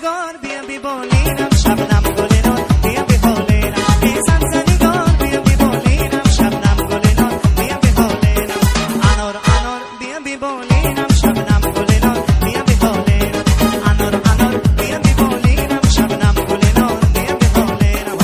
زنگار بیا ببالینم شبنم گل نار بیا بحالینم ای زنگار بیا ببالینم شبنم گل نار بیا بحالینم انار انار بیا ببالینم شبنم گل نار بیا بحالینم انار انار بیا ببالینم شبنم گل نار بیا بحالینم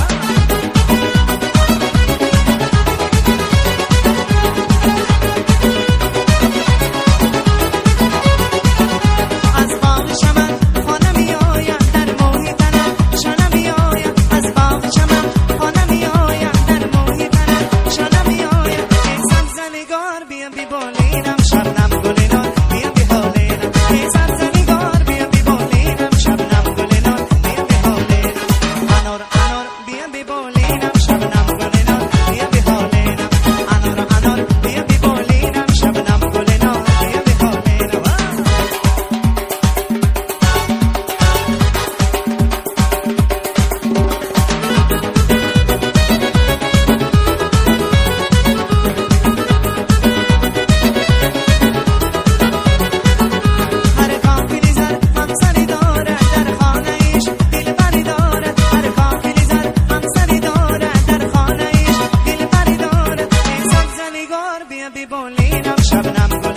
از باغ چمن خانه می آیم در موی تنم شانه می آیم از باغ چمن خانه می آیم در موی تنم شانه می آیم ای زنگار بیا ببالینم شبنم گل نار بیا بحالینم ای زنگار بیا ببالینم شبنم گل نار بیا بحالینم انار انار بیا ببالینم شبنم گل نار بیا بحالینم انار انار بیا ببالینم شبنم گل نار بیا بحالینم هر کاکلی زر همسری داره در خانه ایش دل بری داره هر کاکلی زر همسری داره در خانه ایش دل بری داره ای زنگار بیا ببالینم شبنم گل